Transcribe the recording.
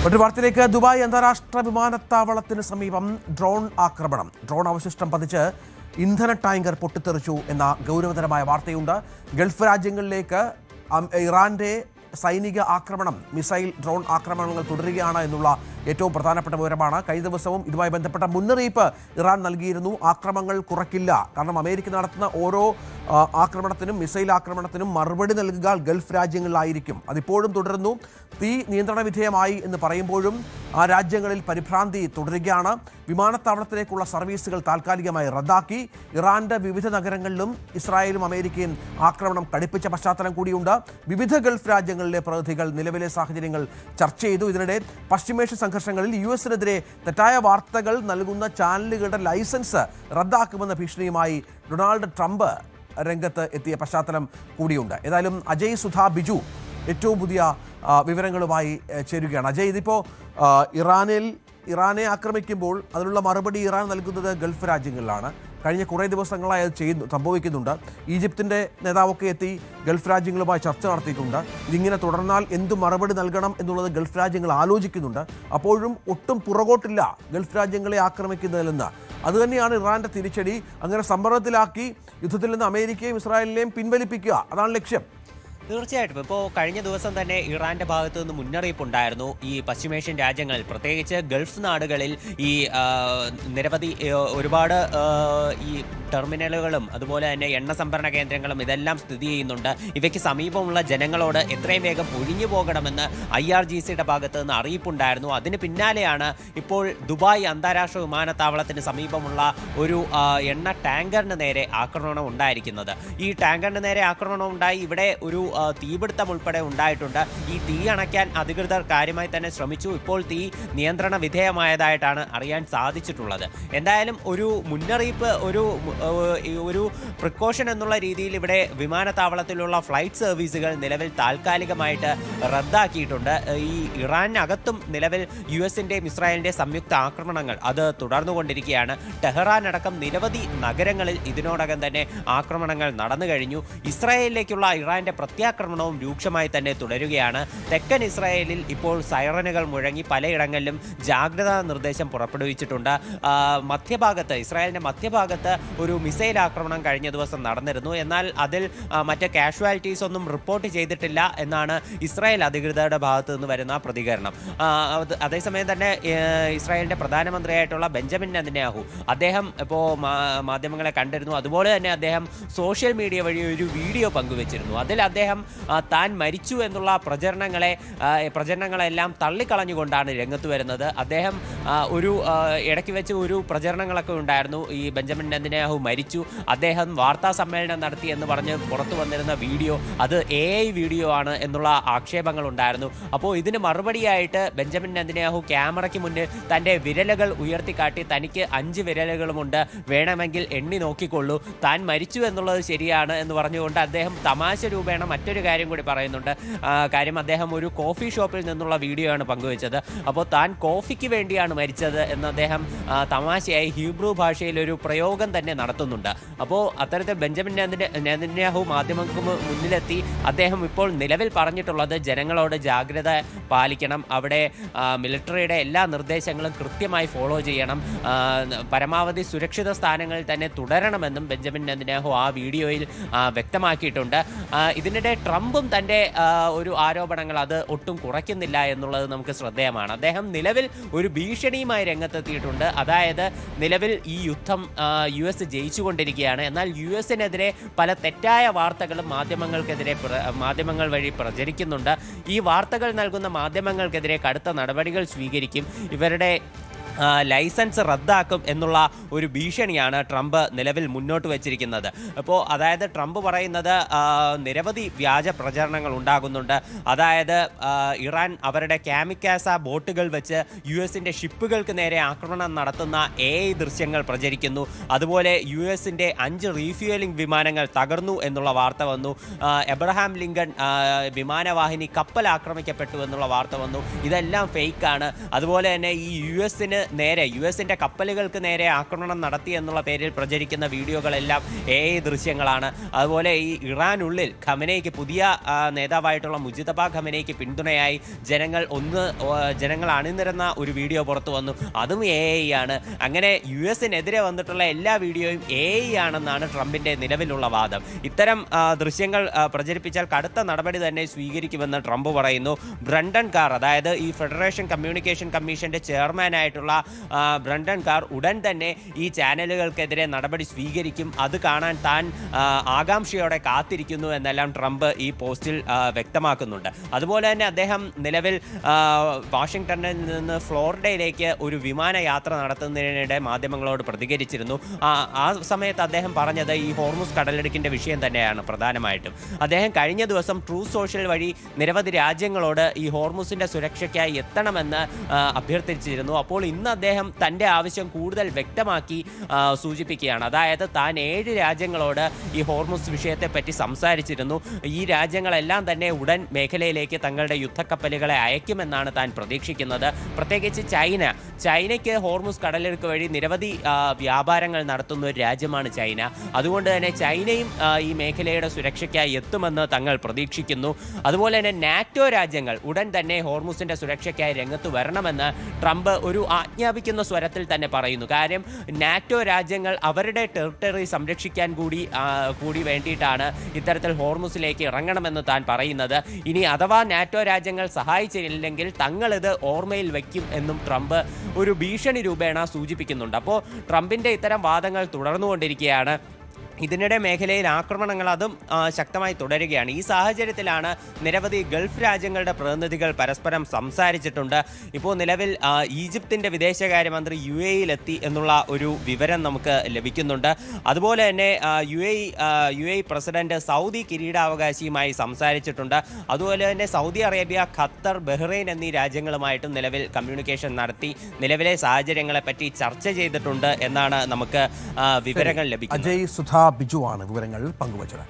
ഒരു വാർത്തയിലേക്ക്. ദുബായ് അന്താരാഷ്ട്ര വിമാനത്താവളത്തിന് സമീപം ഡ്രോൺ ആക്രമണം. ഡ്രോൺ അവശിഷ്ടം പതിച്ച് ഇന്ധന ടാങ്കർ പൊട്ടിത്തെറിച്ചു എന്ന ഗൗരവതരമായ വാർത്തയുണ്ട്. ഗൾഫ് രാജ്യങ്ങളിലേക്ക് ഇറാന്റെ സൈനിക ആക്രമണം, മിസൈൽ ഡ്രോൺ ആക്രമണങ്ങൾ തുടരുകയാണ് എന്നുള്ള ഏറ്റവും പ്രധാനപ്പെട്ട വിവരമാണ്. കഴിഞ്ഞ ദിവസവും ഇതുമായി ബന്ധപ്പെട്ട മുന്നറിയിപ്പ് ഇറാൻ നൽകിയിരുന്നു. ആക്രമണങ്ങൾ കുറയ്ക്കില്ല, കാരണം അമേരിക്ക നടത്തുന്ന ഓരോ ആക്രമണത്തിനും, മിസൈൽ ആക്രമണത്തിനും മറുപടി നൽകുക ഗൾഫ് രാജ്യങ്ങളിലായിരിക്കും. അതിപ്പോഴും തുടരുന്നു. തീ നിയന്ത്രണ വിധേയമായി എന്ന് പറയുമ്പോഴും ആ രാജ്യങ്ങളിൽ പരിഭ്രാന്തി തുടരുകയാണ്. വിമാനത്താവളത്തിലേക്കുള്ള സർവീസുകൾ താൽക്കാലികമായി റദ്ദാക്കി. ഇറാന്റെ വിവിധ നഗരങ്ങളിലും ഇസ്രായേലും അമേരിക്കയും ആക്രമണം കടുപ്പിച്ച പശ്ചാത്തലം കൂടിയുണ്ട്. വിവിധ ഗൾഫ് രാജ്യങ്ങളിലെ പ്രതിനിധികൾ നിലവിലെ സാഹചര്യങ്ങൾ ചർച്ച ചെയ്തു. ഇതിനിടെ പശ്ചിമേഷ്യ സംഘർഷങ്ങളിൽ യുഎസിനെതിരെ തെറ്റായ വാർത്തകൾ നൽകുന്ന ചാനലുകളുടെ ലൈസൻസ് റദ്ദാക്കുമെന്ന ഭീഷണിയുമായി ഡൊണാൾഡ് ട്രംപ് രംഗത്ത് എത്തിയ പശ്ചാത്തലം കൂടിയുണ്ട്. ഏതായാലും അജയ് സുധാ ബിജു ഏറ്റവും പുതിയ വിവരങ്ങളുമായി ചേരുകയാണ്. അജയ്, ഇതിപ്പോൾ ഇറാനെ ആക്രമിക്കുമ്പോൾ അതിനുള്ള മറുപടി ഇറാൻ നൽകുന്നത് ഗൾഫ് രാജ്യങ്ങളിലാണ്. കഴിഞ്ഞ കുറേ ദിവസങ്ങളായി അത് സംഭവിക്കുന്നുണ്ട്. ഈജിപ്തിൻ്റെ നേതാവൊക്കെ എത്തി ഗൾഫ് രാജ്യങ്ങളുമായി ചർച്ച നടത്തിയിട്ടുണ്ട്. ഇതിങ്ങനെ തുടർന്നാൽ എന്ത് മറുപടി നൽകണം എന്നുള്ളത് ഗൾഫ് രാജ്യങ്ങൾ ആലോചിക്കുന്നുണ്ട്. അപ്പോഴും ഒട്ടും പുറകോട്ടില്ല ഗൾഫ് രാജ്യങ്ങളെ ആക്രമിക്കുന്നതിൽ നിന്ന്. അതുതന്നെയാണ് ഇറാന്റെ തിരിച്ചടി. അങ്ങനെ സമ്മർദ്ദത്തിലാക്കി യുദ്ധത്തിൽ നിന്ന് അമേരിക്കയും ഇസ്രായേലിനെയും പിൻവലിപ്പിക്കുക, അതാണ് ലക്ഷ്യം. തീർച്ചയായിട്ടും. ഇപ്പോൾ കഴിഞ്ഞ ദിവസം തന്നെ ഇറാന്റെ ഭാഗത്തു നിന്ന് മുന്നറിയിപ്പുണ്ടായിരുന്നു. ഈ പശ്ചിമേഷ്യൻ രാജ്യങ്ങളിൽ, പ്രത്യേകിച്ച് ഗൾഫ് നാടുകളിൽ ഈ നിരവധി ഒരുപാട് ഈ ടെർമിനലുകളും അതുപോലെ തന്നെ എണ്ണ സംഭരണ കേന്ദ്രങ്ങളും ഇതെല്ലാം സ്ഥിതി ചെയ്യുന്നുണ്ട്. ഇവയ്ക്ക് സമീപമുള്ള ജനങ്ങളോട് എത്രയും വേഗം ഒഴിഞ്ഞു പോകണമെന്ന് IRGCയുടെ ഭാഗത്ത് നിന്ന് അറിയിപ്പുണ്ടായിരുന്നു. അതിന് പിന്നാലെയാണ് ഇപ്പോൾ ദുബായ് അന്താരാഷ്ട്ര വിമാനത്താവളത്തിന് സമീപമുള്ള ഒരു എണ്ണ ടാങ്കറിന് നേരെ ആക്രമണം ഉണ്ടായിരിക്കുന്നത്. ഈ ടാങ്കറിന് നേരെ ആക്രമണം ഉണ്ടായി. ഇവിടെ ഒരു തീപിടുത്തം ഉൾപ്പെടെ ഉണ്ടായിട്ടുണ്ട്. ഈ തീ അണയ്ക്കാൻ അധികൃതർ കാര്യമായി തന്നെ ശ്രമിച്ചു. ഇപ്പോൾ തീ നിയന്ത്രണ വിധേയമായതായിട്ടാണ് അറിയാൻ സാധിച്ചിട്ടുള്ളത്. എന്തായാലും ഒരു മുന്നറിയിപ്പ്, ഒരു പ്രിക്കോഷൻ എന്നുള്ള രീതിയിൽ ഇവിടെ വിമാനത്താവളത്തിലുള്ള ഫ്ലൈറ്റ് സർവീസുകൾ നിലവിൽ താൽക്കാലികമായിട്ട് റദ്ദാക്കിയിട്ടുണ്ട്. ഈ ഇറാനകത്തും നിലവിൽ യുഎസിൻ്റെയും ഇസ്രായേലിൻ്റെയും സംയുക്ത ആക്രമണങ്ങൾ അത് തുടർന്നുകൊണ്ടിരിക്കുകയാണ്. ടെഹ്റാൻ അടക്കം നിരവധി നഗരങ്ങളിൽ ഇതിനോടകം തന്നെ ആക്രമണങ്ങൾ നടന്നു കഴിഞ്ഞു. ഇസ്രായേലിലേക്കുള്ള ഇറാന്റെ പ്രത്യാക്രമണവും രൂക്ഷമായി തന്നെ തുടരുകയാണ്. തെക്കൻ ഇസ്രായേലിൽ ഇപ്പോൾ സൈറനുകൾ മുഴങ്ങി പലയിടങ്ങളിലും ജാഗ്രതാ നിർദ്ദേശം പുറപ്പെടുവിച്ചിട്ടുണ്ട്. ഇസ്രായേലിന്റെ മധ്യഭാഗത്ത് ഒരു മിസൈൽ ആക്രമണം കഴിഞ്ഞ ദിവസം നടന്നിരുന്നു. എന്നാൽ അതിൽ മറ്റ് കാഷ്വാലിറ്റീസ് ഒന്നും റിപ്പോർട്ട് ചെയ്തിട്ടില്ല എന്നാണ് ഇസ്രായേൽ അധികൃതരുടെ ഭാഗത്തു നിന്ന് വരുന്ന പ്രതികരണം. അതേസമയം തന്നെ ഇസ്രായേലിന്റെ പ്രധാനമന്ത്രിയായിട്ടുള്ള ബെഞ്ചമിൻ നെതന്യാഹു, അദ്ദേഹം ഇപ്പോൾ മാധ്യമങ്ങളെ കണ്ടിരുന്നു. അതുപോലെ തന്നെ അദ്ദേഹം സോഷ്യൽ മീഡിയ വഴി ഒരു വീഡിയോ പങ്കുവച്ചിരുന്നു. അതിൽ അദ്ദേഹം താൻ മരിച്ചു എന്നുള്ള പ്രചരണങ്ങളെല്ലാം തള്ളിക്കളഞ്ഞുകൊണ്ടാണ് രംഗത്ത് വരുന്നത്. അദ്ദേഹം ഇടയ്ക്ക് വെച്ച് ഒരു പ്രചരണങ്ങളൊക്കെ ഉണ്ടായിരുന്നു. ഈ ബെഞ്ചമിൻ നെതന്യാഹു മരിച്ചു, അദ്ദേഹം വാർത്താ സമ്മേളനം നടത്തി എന്ന് പറഞ്ഞ് പുറത്തു വന്നിരുന്ന വീഡിയോ അത് AI വീഡിയോ ആണ് എന്നുള്ള ആക്ഷേപങ്ങൾ ഉണ്ടായിരുന്നു. അപ്പോൾ ഇതിന് മറുപടിയായിട്ട് ബെഞ്ചമിൻ നെതന്യാഹു ക്യാമറയ്ക്ക് മുന്നിൽ തൻ്റെ വിരലുകൾ ഉയർത്തിക്കാട്ടി, തനിക്ക് 5 വിരലുകളുമുണ്ട്, വേണമെങ്കിൽ എണ്ണി നോക്കിക്കൊള്ളൂ, താൻ മരിച്ചു എന്നുള്ളത് ശരിയാണ് എന്ന് പറഞ്ഞുകൊണ്ട് അദ്ദേഹം തമാശ രൂപേണ മറ്റൊരു കാര്യം കൂടി പറയുന്നുണ്ട്. കാര്യം, അദ്ദേഹം ഒരു കോഫി ഷോപ്പിൽ നിന്നുള്ള വീഡിയോ ആണ് പങ്കുവച്ചത്. അപ്പോൾ താൻ കോഫിക്ക് വേണ്ടിയാണ് മരിച്ചത് എന്ന് അദ്ദേഹം തമാശയായി ഹീബ്രു ഭാഷയിൽ ഒരു പ്രയോഗം തന്നെ നടത്തുന്നുണ്ട്. അപ്പോൾ അത്തരത്തിൽ ബെഞ്ചമിൻ നെതന്യാഹു മാധ്യമങ്ങൾക്ക് മുന്നിലെത്തി അദ്ദേഹം ഇപ്പോൾ നിലവിൽ പറഞ്ഞിട്ടുള്ളത് ജനങ്ങളോട് ജാഗ്രത പാലിക്കണം, അവിടെ മിലിറ്ററിയുടെ എല്ലാ നിർദ്ദേശങ്ങളും കൃത്യമായി ഫോളോ ചെയ്യണം, പരമാവധി സുരക്ഷിത സ്ഥാനങ്ങളിൽ തന്നെ തുടരണമെന്നും ബെഞ്ചമിൻ നെതന്യാഹു ആ വീഡിയോയിൽ വ്യക്തമാക്കിയിട്ടുണ്ട്. ഇതിനിടെ ട്രംപും തൻ്റെ ഒരു ആരോപണങ്ങൾ അത് ഒട്ടും കുറയ്ക്കുന്നില്ല എന്നുള്ളത് നമുക്ക് ശ്രദ്ധേയമാണ്. അദ്ദേഹം നിലവിൽ ഒരു ഭീഷണിയുമായി രംഗത്തെത്തിയിട്ടുണ്ട്. അതായത് നിലവിൽ ഈ യുദ്ധം US ജയിച്ചുകൊണ്ടിരിക്കുകയാണ്. എന്നാൽ US-നെതിരെ പല തെറ്റായ വാർത്തകളും മാധ്യമങ്ങൾ വഴി പ്രചരിക്കുന്നുണ്ട്. ഈ വാർത്തകൾ നൽകുന്ന മാധ്യമങ്ങൾക്കെതിരെ കടുത്ത നടപടികൾ സ്വീകരിക്കും, ഇവരുടെ ലൈസൻസ് റദ്ദാക്കും എന്നുള്ള ഒരു ഭീഷണിയാണ് ട്രംപ് നിലവിൽ മുന്നോട്ട് വച്ചിരിക്കുന്നത്. അപ്പോൾ അതായത് ട്രംപ് പറയുന്നത് നിരവധി വ്യാജ പ്രചരണങ്ങൾ ഉണ്ടാകുന്നുണ്ട്. അതായത് ഇറാൻ അവരുടെ കാമിക്കാസ ബോട്ടുകൾ വെച്ച് US-ന്റെ ഷിപ്പുകൾക്ക് നേരെ ആക്രമണം നടത്തുന്ന AI ദൃശ്യങ്ങൾ പ്രചരിക്കുന്നു. അതുപോലെ US-ന്റെ 5 റീഫ്യൂവലിംഗ് വിമാനങ്ങൾ തകർന്നു എന്നുള്ള വാർത്ത വന്നു. എബ്രഹാം ലിങ്കൺ വിമാനവാഹിനി കപ്പൽ ആക്രമിക്കപ്പെട്ടു എന്നുള്ള വാർത്ത വന്നു. ഇതെല്ലാം ഫേക്കാണ്. അതുപോലെ തന്നെ ഈ US-ന് നേരെ US-ന്റെ കപ്പലുകൾക്ക് നേരെ ആക്രമണം നടത്തി എന്നുള്ള പേരിൽ പ്രചരിക്കുന്ന വീഡിയോകളെല്ലാം AI ദൃശ്യങ്ങളാണ്. അതുപോലെ ഈ ഇറാനുള്ളിൽ ഖമനേയ്ക്ക് പുതിയ നേതാവായിട്ടുള്ള മുജിതബ ഖമനേയ്ക്ക് പിന്തുണയായി ജനങ്ങൾ അണിനിരന്ന ഒരു വീഡിയോ പുറത്തു വന്നു. അതും AI ആണ്. അങ്ങനെ US-നെതിരെ വന്നിട്ടുള്ള എല്ലാ വീഡിയോയും AI ആണെന്നാണ് ട്രംപിന്റെ നിലവിലുള്ള വാദം. ഇത്തരം ദൃശ്യങ്ങൾ പ്രചരിപ്പിച്ചാൽ കടുത്ത നടപടി തന്നെ സ്വീകരിക്കുമെന്ന് ട്രംപ് പറയുന്നു. ബ്രണ്ടൻ കാർ, അതായത് ഈ ഫെഡറേഷൻ കമ്മ്യൂണിക്കേഷൻ കമ്മീഷന്റെ ചെയർമാനായിട്ടുള്ള ബ്രണ്ടൻ കാർ ഉടൻ തന്നെ ഈ ചാനലുകൾക്കെതിരെ നടപടി സ്വീകരിക്കും, അത് കാണാൻ താൻ ആകാംക്ഷയോടെ കാത്തിരിക്കുന്നു എന്നെല്ലാം ട്രംപ് ഈ പോസ്റ്റിൽ വ്യക്തമാക്കുന്നുണ്ട്. അതുപോലെ തന്നെ അദ്ദേഹം നിലവിൽ വാഷിംഗ്ടണിൽ നിന്ന് ഫ്ലോറിഡയിലേക്ക് ഒരു വിമാനയാത്ര നടത്തുന്നതിനിടെ മാധ്യമങ്ങളോട് പ്രതികരിച്ചിരുന്നു. ആ സമയത്ത് അദ്ദേഹം പറഞ്ഞത് ഈ ഹോർമുസ് കടലിടുക്കിൻ്റെ വിഷയം തന്നെയാണ് പ്രധാനമായിട്ടും. അദ്ദേഹം കഴിഞ്ഞ ദിവസം ട്രൂത്ത് സോഷ്യൽ വഴി നിരവധി രാജ്യങ്ങളോട് ഈ ഹോർമുസിൻ്റെ സുരക്ഷയ്ക്കായി എത്തണമെന്ന് അഭ്യർത്ഥിച്ചിരുന്നു. അപ്പോൾ ഇന്ന് അദ്ദേഹം തൻ്റെ ആവശ്യം കൂടുതൽ വ്യക്തമാക്കി സൂചിപ്പിക്കുകയാണ്. അതായത് താൻ 7 രാജ്യങ്ങളോട് ഈ ഹോർമുസ് വിഷയത്തെപ്പറ്റി സംസാരിച്ചിരുന്നു. ഈ രാജ്യങ്ങളെല്ലാം തന്നെ ഉടൻ മേഖലയിലേക്ക് തങ്ങളുടെ യുദ്ധക്കപ്പലുകളെ അയക്കുമെന്നാണ് താൻ പ്രതീക്ഷിക്കുന്നത്. പ്രത്യേകിച്ച് ചൈനയ്ക്ക് ഹോർമുസ് കടലിടുക്ക് വഴി നിരവധി വ്യാപാരങ്ങൾ നടത്തുന്ന ഒരു രാജ്യമാണ് ചൈന. അതുകൊണ്ട് തന്നെ ചൈനയും ഈ മേഖലയുടെ സുരക്ഷയ്ക്കായി എത്തുമെന്ന് തങ്ങൾ പ്രതീക്ഷിക്കുന്നു. അതുപോലെ തന്നെ നാറ്റോ രാജ്യങ്ങൾ ഉടൻ തന്നെ ഹോർമുസിന്റെ സുരക്ഷയ്ക്കായി രംഗത്ത് വരണമെന്ന് ട്രംപ് ഒരു ആജ്ഞാപിക്കുന്ന സ്വരത്തിൽ തന്നെ പറയുന്നു. കാര്യം നാറ്റോ രാജ്യങ്ങൾ അവരുടെ ടെറിട്ടറി സംരക്ഷിക്കാൻ കൂടി വേണ്ടിയിട്ടാണ് ഇത്തരത്തിൽ ഹോർമുസിലേക്ക് ഇറങ്ങണമെന്ന് താൻ പറയുന്നത്. ഇനി അഥവാ നാറ്റോ രാജ്യങ്ങൾ സഹായിച്ചില്ലെങ്കിൽ തങ്ങളിത് ഓർമ്മയിൽ വയ്ക്കും എന്നും ട്രംപ് ഒരു ഭീഷണി രൂപേണ സൂചിപ്പിക്കുന്നുണ്ട്. അപ്പോൾ ട്രംപിന്റെ ഇത്തരം വാദങ്ങൾ തുടർന്നുകൊണ്ടിരിക്കുകയാണ്. ഇതിനിടെ മേഖലയിൽ ആക്രമണങ്ങൾ അതും ശക്തമായി തുടരുകയാണ്. ഈ സാഹചര്യത്തിലാണ് നിരവധി ഗൾഫ് രാജ്യങ്ങളുടെ പ്രതിനിധികൾ പരസ്പരം സംസാരിച്ചിട്ടുണ്ട്. ഇപ്പോൾ നിലവിൽ ഈജിപ്തിൻ്റെ വിദേശകാര്യമന്ത്രി UAE-യിലെത്തി എന്നുള്ള ഒരു വിവരം നമുക്ക് ലഭിക്കുന്നുണ്ട്. അതുപോലെ തന്നെ UAE പ്രസിഡന്റ് സൗദി കിരീടാവകാശിയുമായി സംസാരിച്ചിട്ടുണ്ട്. അതുപോലെ തന്നെ സൗദി അറേബ്യ, ഖത്തർ, ബഹ്റൈൻ എന്നീ രാജ്യങ്ങളുമായിട്ടും നിലവിൽ കമ്മ്യൂണിക്കേഷൻ നടത്തി നിലവിലെ സാഹചര്യങ്ങളെപ്പറ്റി ചർച്ച ചെയ്തിട്ടുണ്ട് എന്നാണ് നമുക്ക് വിവരങ്ങൾ ലഭിക്കുന്നത്. ബിജുവാണ് വിവരങ്ങൾ പങ്കുവച്ചത്.